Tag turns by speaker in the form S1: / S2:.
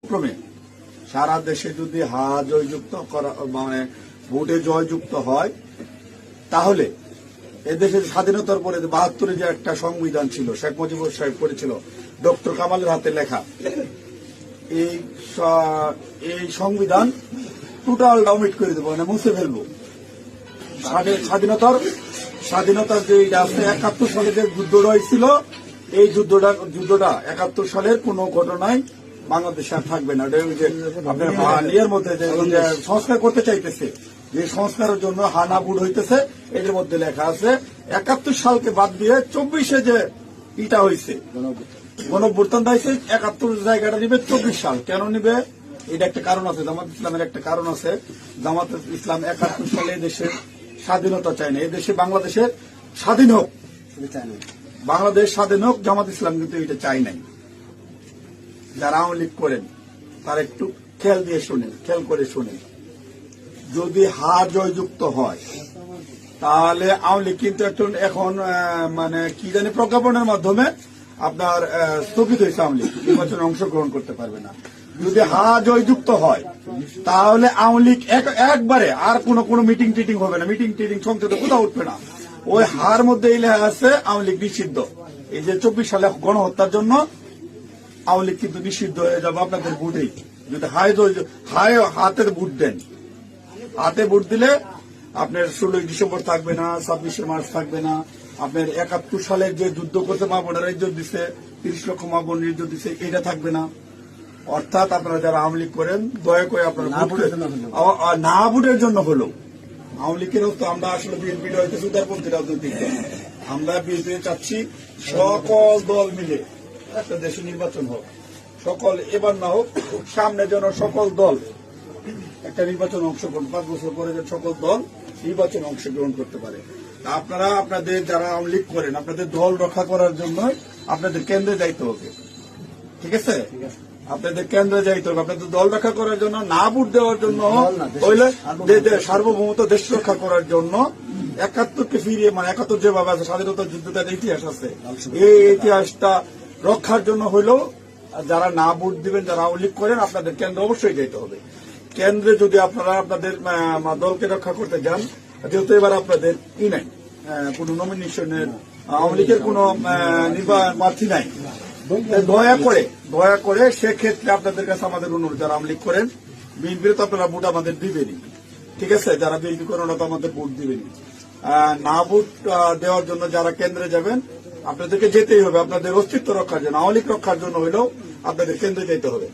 S1: পর্যায়ক্রমে সারা দেশে যদি জয়যুক্ত করা মানে ভোটে জয়যুক্ত হয়, তাহলে এদেশের স্বাধীনতার পরে ৭২ যে একটা সংবিধান ছিল শেখ মুজিবুর সাহেব করেছিল ডক্টর কামালের হাতে লেখা, এই সংবিধান টোটালটা অমিট করে দেবো, মানে মুছে ফেলবো। স্বাধীনতার যে ৭১ সালে যে যুদ্ধটা হয়েছিল, এই যুদ্ধটা ৭১ সালের কোন ঘটনায় বাংলাদেশে আর থাকবে না। আপনার ইয়ের মধ্যে যে সংস্কার করতে চাইতেছে, যে সংস্কারের জন্য হানাবুড হইতেছে, এদের মধ্যে লেখা আছে ৭১ সালকে বাদ দিয়ে ২৪ যে ইটা হয়েছে গণঅভ্যুত্থান হয়েছে, ৭১ জায়গাটা নিবে ২৪ সাল। কেন নিবে? এটা একটা কারণ আছে, জামাত ইসলামের একটা কারণ আছে। জামাত ইসলাম ৭১ সালে দেশের স্বাধীনতা চায় না, এদেশে বাংলাদেশের স্বাধীন হোক, বাংলাদেশ স্বাধীন হোক, জামাত ইসলাম কিন্তু এটা চাই নাই। যারা আওয়ামী লীগ করেন তারা একটু খেয়াল করে শোনেন, যদি জয়যুক্ত হয় তাহলে আওয়ামী লীগ কিন্তু এখন মানে কি জানি প্রজ্ঞাপনের মাধ্যমে আপনার স্থগিত হয়েছে, আওয়ামী লীগ নির্বাচনে অংশগ্রহণ করতে পারবে না। যদি জয়যুক্ত হয় তাহলে আওয়ামী লীগ একবারে আর কোনো মিটিং টিটিং হবে না, মিটিং টিটিং সংসদে কোথাও উঠবে না। ওই হার মধ্যে এই লেখা আছে আওয়ামী লীগ নিষিদ্ধ। এই যে ২৪ সালে গণহত্যার জন্য আওয়ামী লীগ কিন্তু নিষিদ্ধ হয়ে যাবে আপনাদের ভোটেই। যদি হাতের ভোট দেন, হাতে ভোট দিলে আপনার ১৬ ডিসেম্বর থাকবে না, ২৬ মার্চ থাকবে না, আপনার ৭১ সালের যে যুদ্ধ করতে মা বোনেরা ইজ্জত দিচ্ছে, ৩০ লক্ষ মা বোন ইজ্জত দিচ্ছে, এটা থাকবে না। অর্থাৎ আপনারা যারা আওয়ামী লীগ করেন দয়া করে আপনারা না ভোটের জন্য হলো আওয়ামী লীগের তো আমরা আসলে বিএনপি হইতেছে উদারপন্থী রাজনৈতিক দল, আমরা বিএনপি চাচ্ছি সকল দল মিলে একটা দেশে নির্বাচন হোক, সকল এবার না হোক, সামনে যেন সকল দল একটা নির্বাচন অংশগ্রহণ, ৫ বছর পরে যেন সকল দল নির্বাচনে অংশগ্রহণ করতে পারে। আপনারা আপনাদের যারা আওয়ামী লীগ করেন আপনাদের দল রক্ষা করার জন্য আপনাদের কেন্দ্রে যাইতে হবে, ঠিক আছে? আপনাদের কেন্দ্রে যাইতে হবে, আপনাদের দল রক্ষা করার জন্য, না ভোট দেওয়ার জন্য, সার্বভৌমত্ব দেশ রক্ষা করার জন্য। ৭১কে ফিরিয়ে মানে ৭১ যেভাবে আছে স্বাধীনতার যুদ্ধটার ইতিহাস আছে, এই ইতিহাসটা রক্ষার জন্য হলেও যারা না ভোট দিবেন, যারা আওয়ামী লীগ করেন আপনাদের কেন্দ্রে অবশ্যই যেতে হবে। কেন্দ্রে যদি আপনারা আপনাদের দলকে রক্ষা করতে যান, যেহেতু এবার আপনাদের নাই কোন নমিনেশনের, আওয়ামী লীগের কোন প্রার্থী নাই, দয়া করে সেক্ষেত্রে আপনাদের কাছে আমাদের অনুরোধ, যারা আওয়ামী লীগ করেন, বিএনপির তো আপনারা ভোট আমাদের দিবেনই, ঠিক আছে? যারা বিএনপি করেন ওরা তো আমাদের ভোট দিবেনই। না ভোট দেওয়ার জন্য যারা কেন্দ্রে যাবেন আপনাদেরকে যেতেই হবে, আপনাদের অস্তিত্ব রক্ষার জন্য, আওয়ামী লীগ রক্ষার জন্য হলেও আপনাদের কেন্দ্রে যেতে হবে।